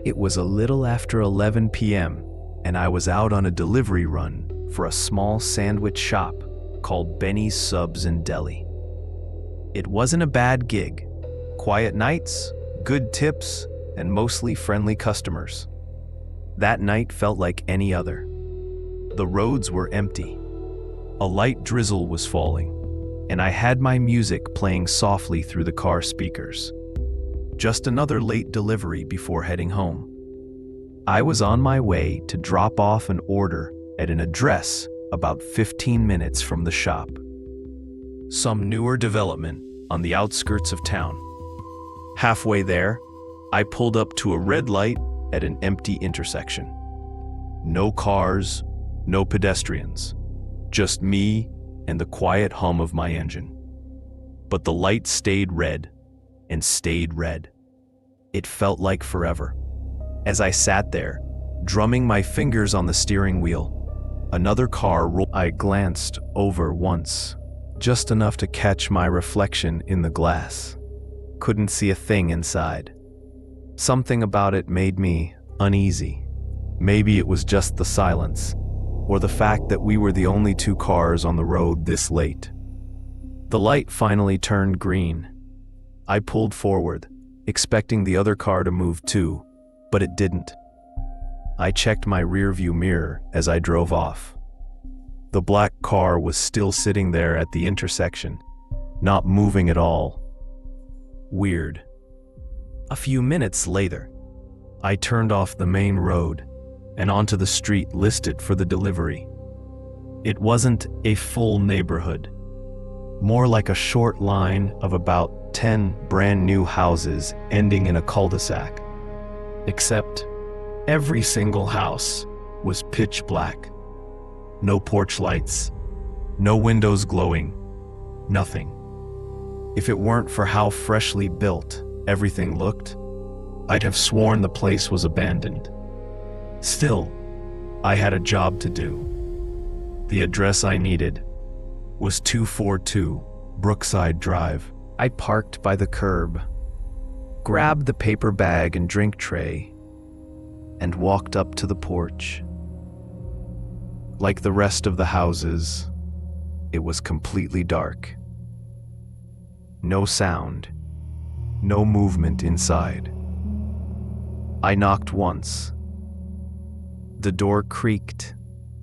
It was a little after 11 p.m., and I was out on a delivery run for a small sandwich shop called Benny's Subs and Deli. It wasn't a bad gig. Quiet nights, good tips, and mostly friendly customers. That night felt like any other. The roads were empty. A light drizzle was falling, and I had my music playing softly through the car speakers. Just another late delivery before heading home. I was on my way to drop off an order at an address about 15 minutes from the shop. Some newer development on the outskirts of town. Halfway there, I pulled up to a red light at an empty intersection. No cars, no pedestrians, just me and the quiet hum of my engine. But the light stayed red and stayed red. It felt like forever. As I sat there, drumming my fingers on the steering wheel, another car rolled. I glanced over once, just enough to catch my reflection in the glass. Couldn't see a thing inside. Something about it made me uneasy. Maybe it was just the silence, or the fact that we were the only two cars on the road this late. The light finally turned green. I pulled forward, expecting the other car to move too, but it didn't. I checked my rearview mirror as I drove off. The black car was still sitting there at the intersection, not moving at all. Weird. A few minutes later, I turned off the main road and onto the street listed for the delivery. It wasn't a full neighborhood, more like a short line of about 10 brand new houses ending in a cul-de-sac. Except every single house was pitch black. No porch lights, no windows glowing, nothing. If it weren't for how freshly built everything looked, I'd have sworn the place was abandoned. Still, I had a job to do. The address I needed was 242 Brookside Drive. I parked by the curb, grabbed the paper bag and drink tray, and walked up to the porch. Like the rest of the houses, it was completely dark. No sound, no movement inside. I knocked once. The door creaked,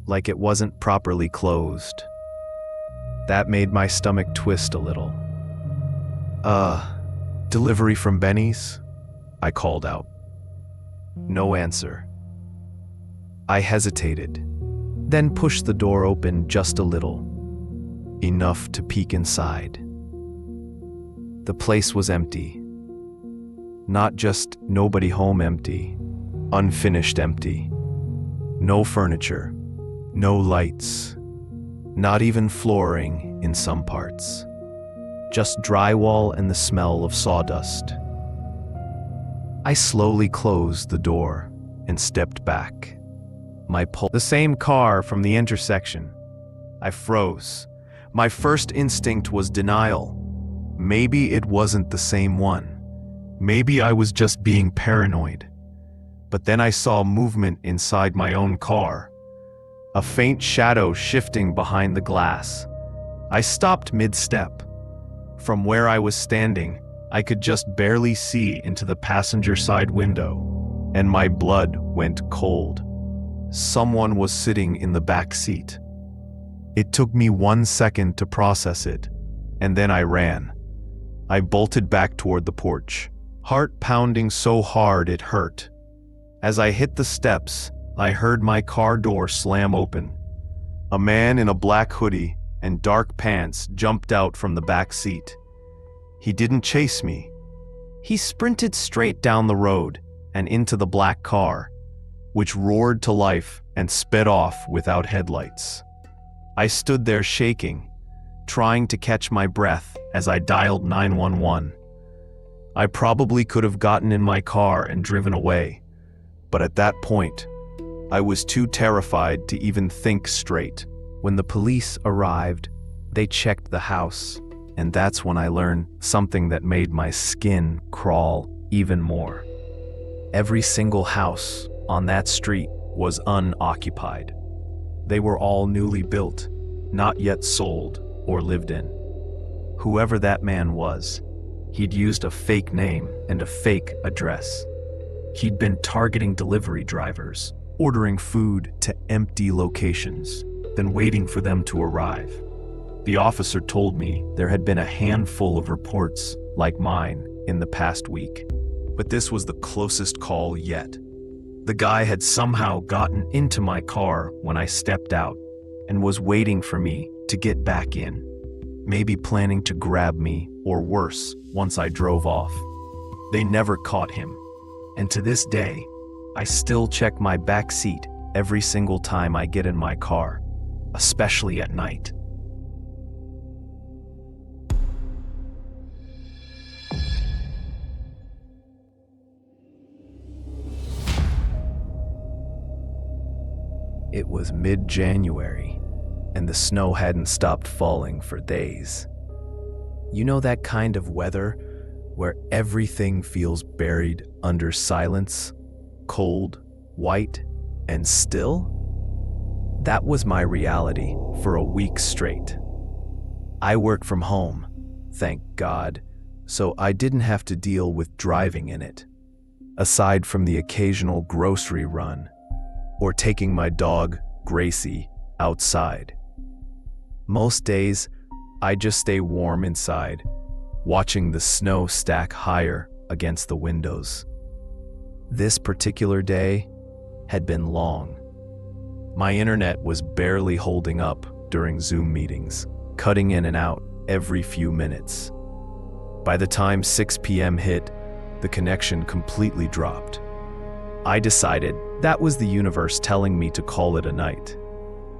like it wasn't properly closed. That made my stomach twist a little. Delivery from Benny's? I called out. No answer. I hesitated, then pushed the door open just a little, enough to peek inside. The place was empty. Not just nobody home empty, unfinished empty. No furniture, no lights, not even flooring in some parts. Just drywall and the smell of sawdust. I slowly closed the door and stepped back. The same car from the intersection. I froze. My first instinct was denial. Maybe it wasn't the same one. Maybe I was just being paranoid. But then I saw movement inside my own car. A faint shadow shifting behind the glass. I stopped mid-step. From where I was standing, I could just barely see into the passenger side window, and my blood went cold. Someone was sitting in the back seat. It took me 1 second to process it, and then I ran. I bolted back toward the porch, heart pounding so hard it hurt. As I hit the steps, I heard my car door slam open. A man in a black hoodie and dark pants jumped out from the back seat. He didn't chase me. He sprinted straight down the road and into the black car, which roared to life and sped off without headlights. I stood there shaking, trying to catch my breath as I dialed 911. I probably could have gotten in my car and driven away, but at that point, I was too terrified to even think straight. When the police arrived, they checked the house, and that's when I learned something that made my skin crawl even more. Every single house on that street was unoccupied. They were all newly built, not yet sold or lived in. Whoever that man was, he'd used a fake name and a fake address. He'd been targeting delivery drivers, ordering food to empty locations, then waiting for them to arrive. The officer told me there had been a handful of reports like mine in the past week, but this was the closest call yet. The guy had somehow gotten into my car when I stepped out and was waiting for me to get back in, maybe planning to grab me or worse once I drove off. They never caught him, and to this day, I still check my back seat every single time I get in my car, especially at night. It was mid-January, and the snow hadn't stopped falling for days. You know that kind of weather where everything feels buried under silence, cold, white, and still? That was my reality for a week straight. I work from home, thank God, so I didn't have to deal with driving in it, aside from the occasional grocery run or taking my dog, Gracie, outside. Most days, I just stay warm inside, watching the snow stack higher against the windows. This particular day had been long. My internet was barely holding up during Zoom meetings, cutting in and out every few minutes. By the time 6 p.m. hit, the connection completely dropped. I decided that was the universe telling me to call it a night.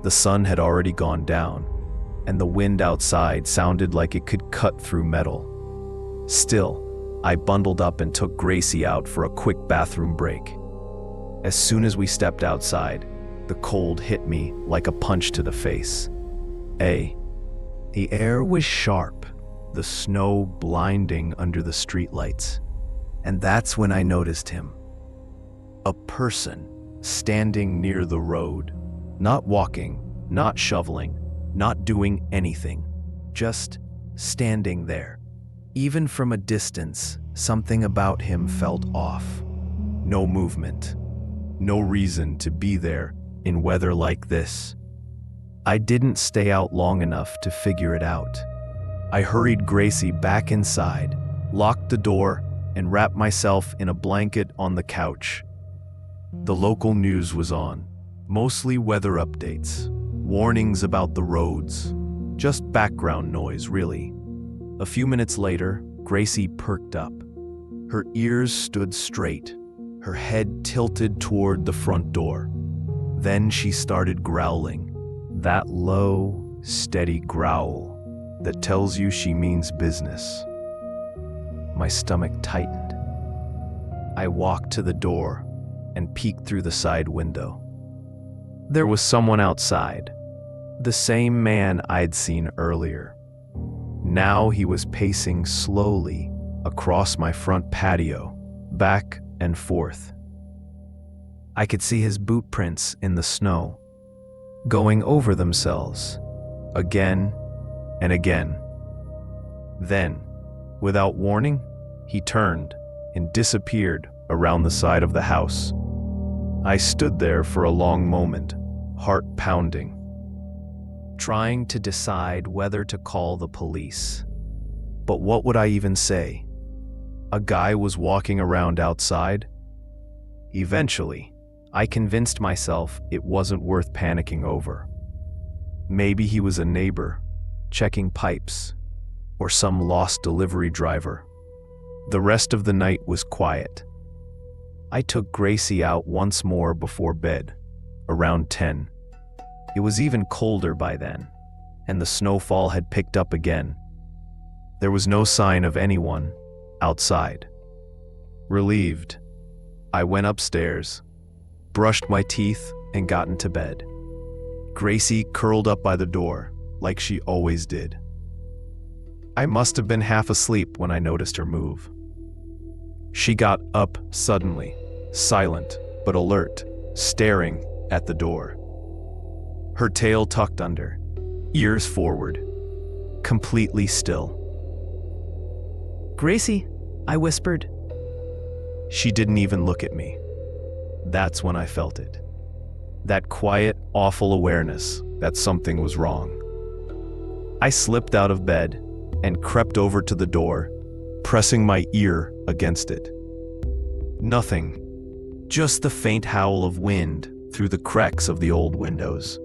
The sun had already gone down, and the wind outside sounded like it could cut through metal. Still, I bundled up and took Gracie out for a quick bathroom break. As soon as we stepped outside, the cold hit me like a punch to the face. The air was sharp, the snow blinding under the streetlights, and that's when I noticed him. A person standing near the road, not walking, not shoveling, not doing anything, just standing there. Even from a distance, something about him felt off. No movement, no reason to be there in weather like this. I didn't stay out long enough to figure it out. I hurried Gracie back inside, locked the door, and wrapped myself in a blanket on the couch. The local news was on, mostly weather updates, warnings about the roads, just background noise, really. A few minutes later, Gracie perked up. Her ears stood straight, her head tilted toward the front door. Then she started growling, that low, steady growl that tells you she means business. My stomach tightened. I walked to the door and peeked through the side window. There was someone outside, the same man I'd seen earlier. Now he was pacing slowly across my front patio, back and forth. I could see his boot prints in the snow, going over themselves, again and again. Then, without warning, he turned and disappeared around the side of the house. I stood there for a long moment, heart pounding, trying to decide whether to call the police. But what would I even say? A guy was walking around outside? Eventually, I convinced myself it wasn't worth panicking over. Maybe he was a neighbor, checking pipes, or some lost delivery driver. The rest of the night was quiet. I took Gracie out once more before bed, around 10. It was even colder by then, and the snowfall had picked up again. There was no sign of anyone outside. Relieved, I went upstairs, brushed my teeth, and got into bed. Gracie curled up by the door, like she always did. I must have been half asleep when I noticed her move. She got up suddenly, silent but alert, staring at the door. Her tail tucked under, ears forward, completely still. "Gracie," I whispered. She didn't even look at me. That's when I felt it. That quiet, awful awareness that something was wrong. I slipped out of bed and crept over to the door, pressing my ear against it. Nothing, just the faint howl of wind through the cracks of the old windows.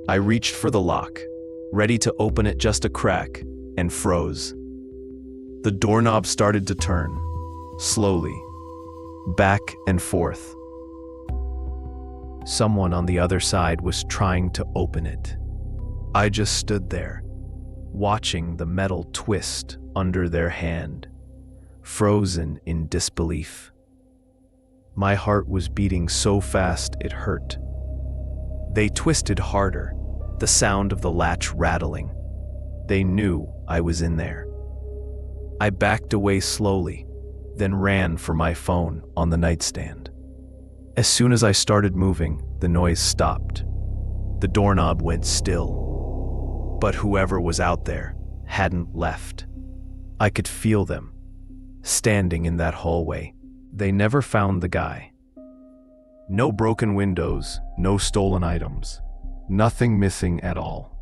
I reached for the lock, ready to open it just a crack, and froze. The doorknob started to turn, slowly, back and forth. Someone on the other side was trying to open it. I just stood there, watching the metal twist under their hand, frozen in disbelief. My heart was beating so fast it hurt. They twisted harder, the sound of the latch rattling. They knew I was in there. I backed away slowly, then ran for my phone on the nightstand. As soon as I started moving, the noise stopped. The doorknob went still. But whoever was out there hadn't left. I could feel them, standing in that hallway. They never found the guy. No broken windows, no stolen items, nothing missing at all.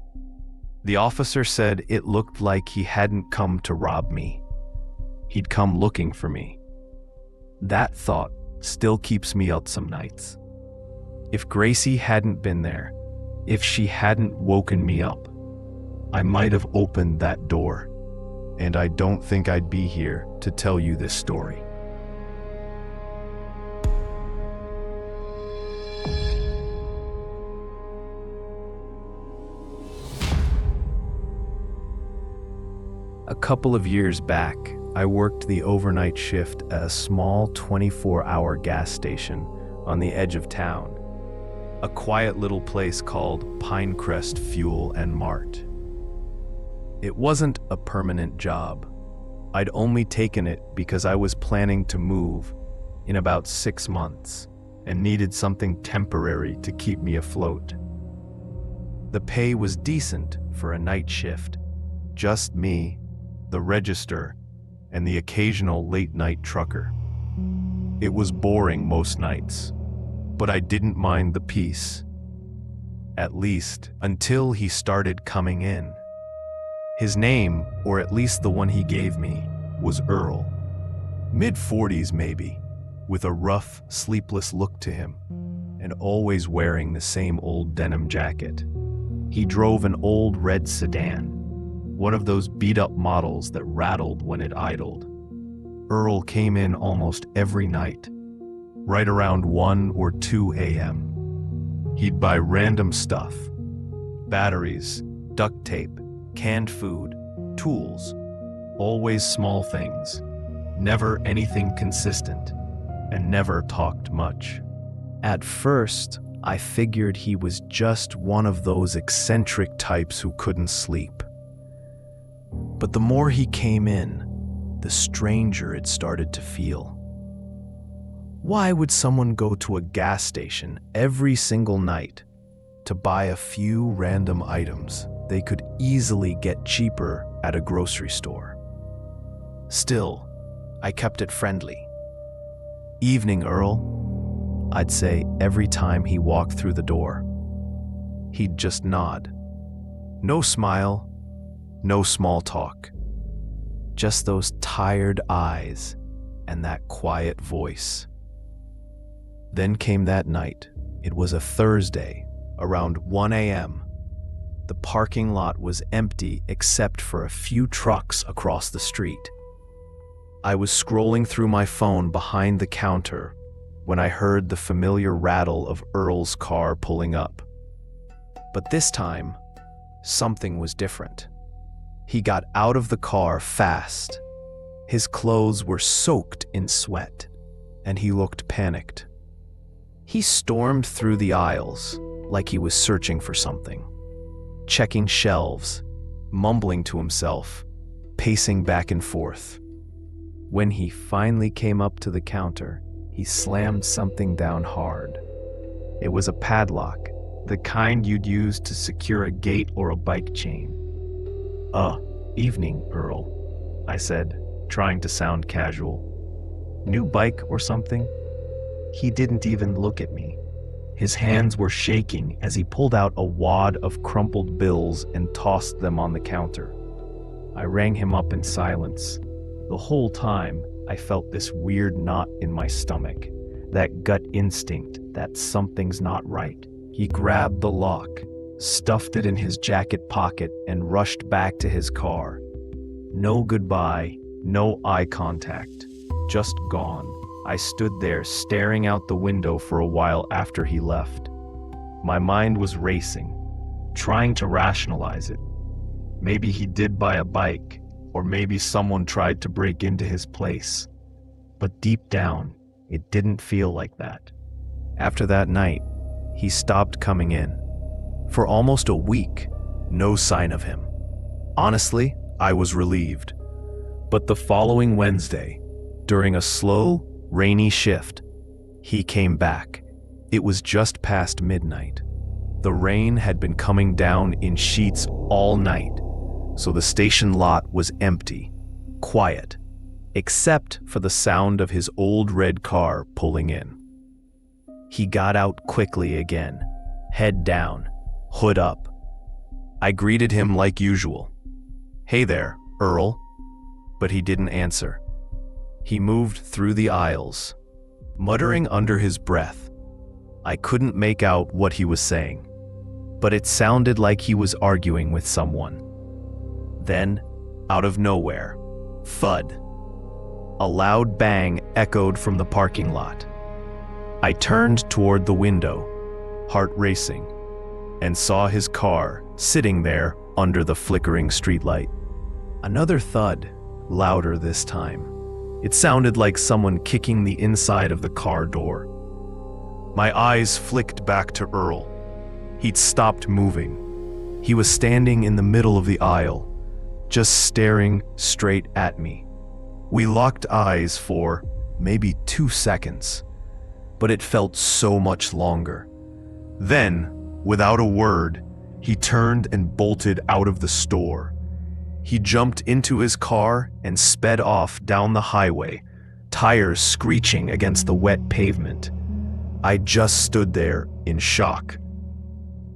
The officer said it looked like he hadn't come to rob me. He'd come looking for me. That thought still keeps me up some nights. If Gracie hadn't been there, if she hadn't woken me up, I might have opened that door, and I don't think I'd be here to tell you this story. A couple of years back, I worked the overnight shift at a small 24-hour gas station on the edge of town, a quiet little place called Pinecrest Fuel and Mart. It wasn't a permanent job. I'd only taken it because I was planning to move in about 6 months and needed something temporary to keep me afloat. The pay was decent for a night shift, just me, the register, and the occasional late-night trucker. It was boring most nights, but I didn't mind the peace. At least until he started coming in. His name, or at least the one he gave me, was Earl. Mid-40s maybe, with a rough, sleepless look to him, and always wearing the same old denim jacket. He drove an old red sedan, one of those beat-up models that rattled when it idled. Earl came in almost every night, right around 1 or 2 a.m. He'd buy random stuff, batteries, duct tape, canned food, tools, always small things, never anything consistent, and never talked much. At first, I figured he was just one of those eccentric types who couldn't sleep. But the more he came in, the stranger it started to feel. Why would someone go to a gas station every single night to buy a few random items they could easily get cheaper at a grocery store? Still, I kept it friendly. "Evening, Earl," I'd say every time he walked through the door. He'd just nod. No smile, no small talk. Just those tired eyes and that quiet voice. Then came that night. It was a Thursday, around 1 a.m. The parking lot was empty except for a few trucks across the street. I was scrolling through my phone behind the counter when I heard the familiar rattle of Earl's car pulling up. But this time, something was different. He got out of the car fast. His clothes were soaked in sweat, and he looked panicked. He stormed through the aisles like he was searching for something, checking shelves, mumbling to himself, pacing back and forth. When he finally came up to the counter, He slammed something down hard. It was a padlock, the kind you'd use to secure a gate or a bike chain. Evening, Earl," I said, trying to sound casual. "New bike or something?" He didn't even look at me. His hands were shaking as he pulled out a wad of crumpled bills and tossed them on the counter. I rang him up in silence. The whole time, I felt this weird knot in my stomach, that gut instinct that something's not right. He grabbed the lock, stuffed it in his jacket pocket, and rushed back to his car. No goodbye, no eye contact, just gone. I stood there staring out the window for a while after he left. My mind was racing, trying to rationalize it. Maybe he did buy a bike, or maybe someone tried to break into his place. But deep down, it didn't feel like that. After that night, he stopped coming in. For almost a week, no sign of him. Honestly, I was relieved. But the following Wednesday, during a slow, rainy shift, he came back. It was just past midnight. The rain had been coming down in sheets all night, so the station lot was empty, quiet, except for the sound of his old red car pulling in. He got out quickly again, head down, hood up. I greeted him like usual. "Hey there, Earl." But he didn't answer. He moved through the aisles, muttering under his breath. I couldn't make out what he was saying, but it sounded like he was arguing with someone. Then, out of nowhere, thud. A loud bang echoed from the parking lot. I turned toward the window, heart racing, and saw his car sitting there under the flickering streetlight. Another thud, louder this time. It sounded like someone kicking the inside of the car door. My eyes flicked back to Earl. He'd stopped moving. He was standing in the middle of the aisle, just staring straight at me. We locked eyes for maybe 2 seconds, but it felt so much longer. Then, without a word, he turned and bolted out of the store. He jumped into his car and sped off down the highway, tires screeching against the wet pavement. I just stood there in shock,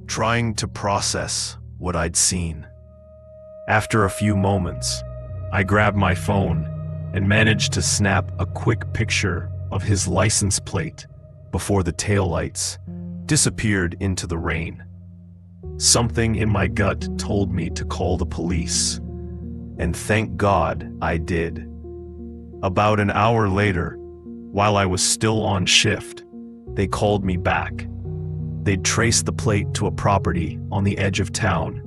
trying to process what I'd seen. After a few moments, I grabbed my phone and managed to snap a quick picture of his license plate before the taillights disappeared into the rain. Something in my gut told me to call the police, and thank God I did. About an hour later, while I was still on shift, they called me back. They'd traced the plate to a property on the edge of town,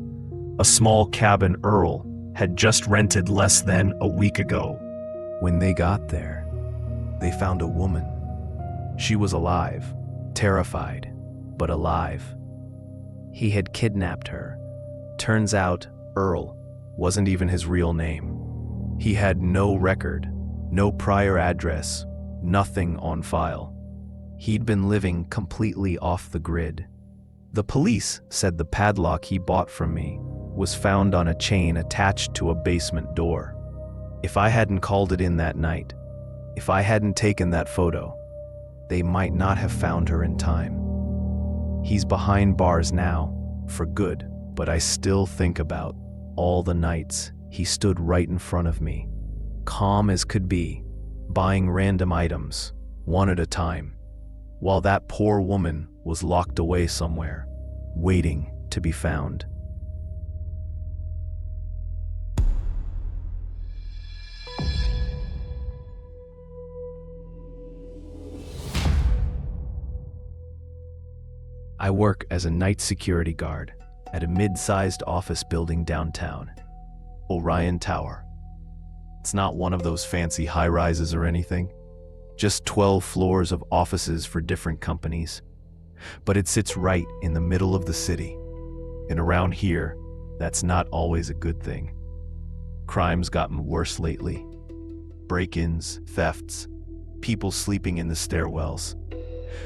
a small cabin Earl had just rented less than a week ago. When they got there, they found a woman. She was alive, terrified, but alive. He had kidnapped her. Turns out, Earl wasn't even his real name. He had no record, no prior address, nothing on file. He'd been living completely off the grid. The police said the padlock he bought from me was found on a chain attached to a basement door. If I hadn't called it in that night, if I hadn't taken that photo, they might not have found her in time. He's behind bars now, for good, but I still think about all the nights he stood right in front of me, calm as could be, buying random items, one at a time, while that poor woman was locked away somewhere, waiting to be found. I work as a night security guard at a mid-sized office building downtown, Orion Tower. It's not one of those fancy high-rises or anything, just 12 floors of offices for different companies. But it sits right in the middle of the city, and around here, that's not always a good thing. Crime's gotten worse lately. Break-ins, thefts, people sleeping in the stairwells.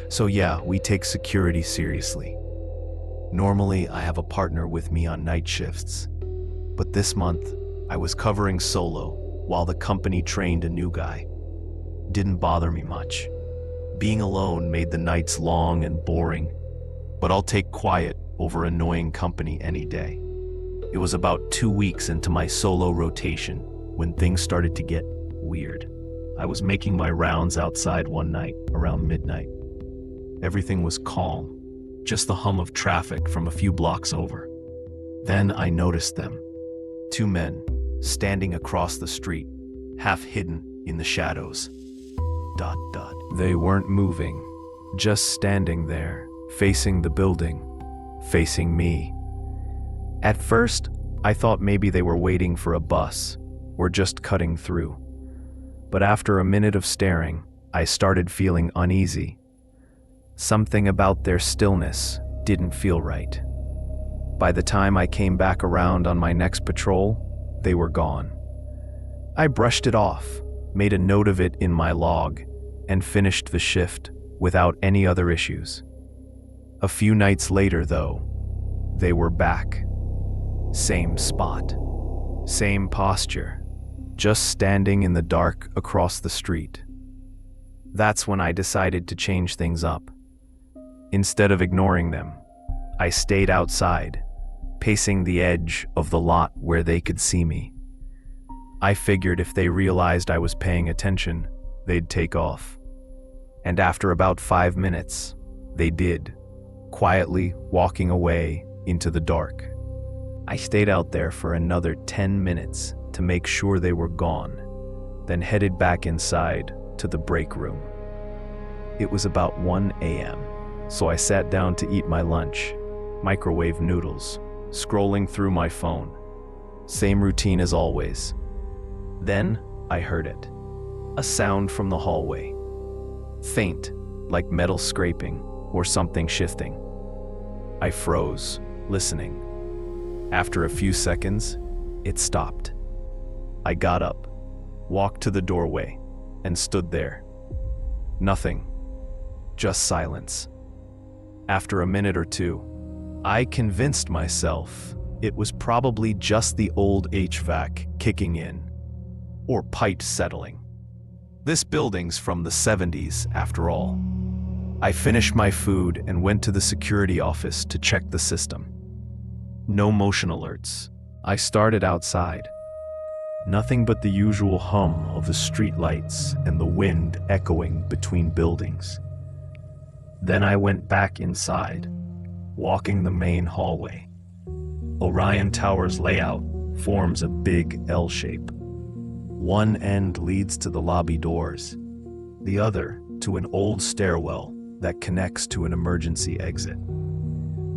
So yeah, we take security seriously. Normally, I have a partner with me on night shifts, but this month, I was covering solo while the company trained a new guy. Didn't bother me much. Being alone made the nights long and boring, but I'll take quiet over annoying company any day. It was about 2 weeks into my solo rotation when things started to get weird. I was making my rounds outside one night around midnight. Everything was calm, just the hum of traffic from a few blocks over. Then I noticed them. 2 men standing across the street, half hidden in the shadows. ... They weren't moving, just standing there, facing the building, facing me. At first, I thought maybe they were waiting for a bus or just cutting through. But after a minute of staring, I started feeling uneasy. Something about their stillness didn't feel right. By the time I came back around on my next patrol, they were gone. I brushed it off, made a note of it in my log, and finished the shift without any other issues. A few nights later, though, they were back. Same spot, same posture, just standing in the dark across the street. That's when I decided to change things up. Instead of ignoring them, I stayed outside, pacing the edge of the lot where they could see me. I figured if they realized I was paying attention, they'd take off. And after about 5 minutes, they did, quietly walking away into the dark. I stayed out there for another 10 minutes to make sure they were gone, then headed back inside to the break room. It was about 1 a.m., so I sat down to eat my lunch, microwave noodles, scrolling through my phone. Same routine as always. Then I heard it. A sound from the hallway. Faint, like metal scraping or something shifting. I froze, listening. After a few seconds, it stopped. I got up, walked to the doorway, and stood there. Nothing, just silence. After a minute or two, I convinced myself it was probably just the old HVAC kicking in, or pipes settling. This building's from the 70s, after all. I finished my food and went to the security office to check the system. No motion alerts. I started outside. Nothing but the usual hum of the street lights and the wind echoing between buildings. Then I went back inside, walking the main hallway. Orion Tower's layout forms a big L shape. One end leads to the lobby doors, the other to an old stairwell that connects to an emergency exit.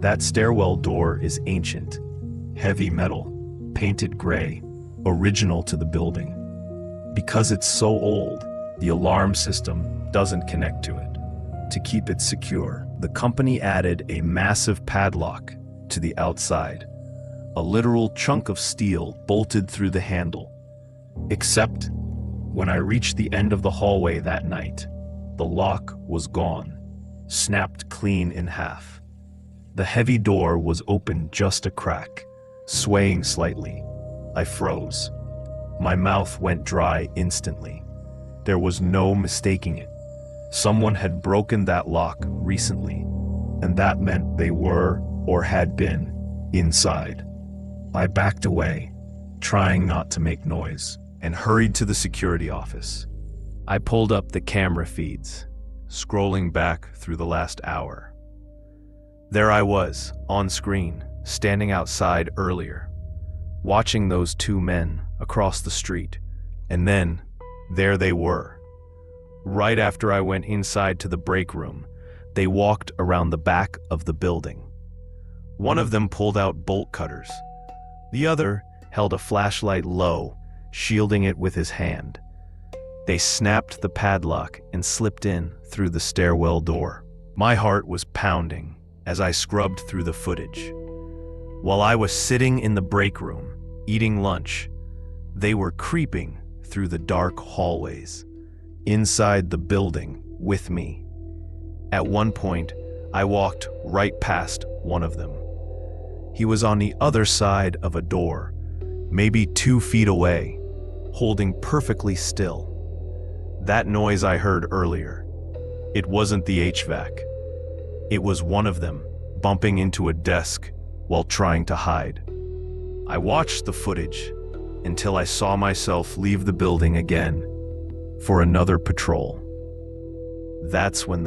That stairwell door is ancient, heavy metal, painted gray, original to the building. Because it's so old, the alarm system doesn't connect to it. To keep it secure, the company added a massive padlock to the outside, a literal chunk of steel bolted through the handle. Except, when I reached the end of the hallway that night, the lock was gone, snapped clean in half. The heavy door was open just a crack, swaying slightly. I froze. My mouth went dry instantly. There was no mistaking it. Someone had broken that lock recently, and that meant they were, or had been, inside. I backed away, trying not to make noise, and hurried to the security office. I pulled up the camera feeds, scrolling back through the last hour. There I was, on screen, standing outside earlier, watching those 2 men across the street, and then, there they were. Right after I went inside to the break room, they walked around the back of the building. One of them pulled out bolt cutters. The other held a flashlight low, shielding it with his hand. They snapped the padlock and slipped in through the stairwell door. My heart was pounding as I scrubbed through the footage. While I was sitting in the break room, eating lunch, they were creeping through the dark hallways, inside the building with me. At one point, I walked right past one of them. He was on the other side of a door, maybe 2 feet away, holding perfectly still. That noise I heard earlier, it wasn't the HVAC. It was one of them bumping into a desk while trying to hide. I watched the footage until I saw myself leave the building again for another patrol. That's when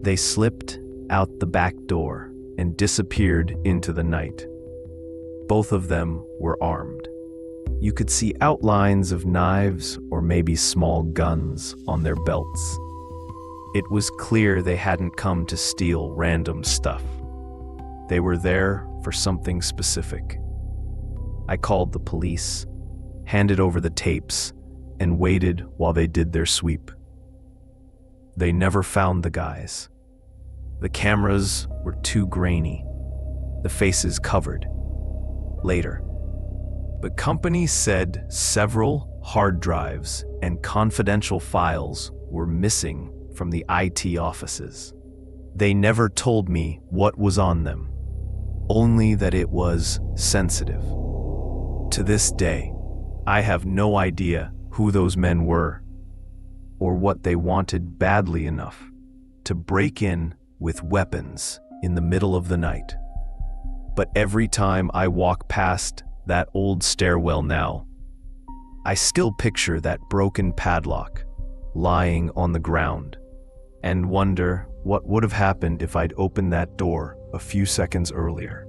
they slipped out the back door and disappeared into the night. Both of them were armed. You could see outlines of knives or maybe small guns on their belts. It was clear they hadn't come to steal random stuff. They were there for something specific. I called the police, handed over the tapes, and waited while they did their sweep. They never found the guys. The cameras were too grainy, the faces covered. Later, the company said several hard drives and confidential files were missing from the IT offices. They never told me what was on them, only that it was sensitive. To this day, I have no idea who those men were or what they wanted badly enough to break in with weapons in the middle of the night. But every time I walk past that old stairwell now, I still picture that broken padlock lying on the ground and wonder what would have happened if I'd opened that door a few seconds earlier.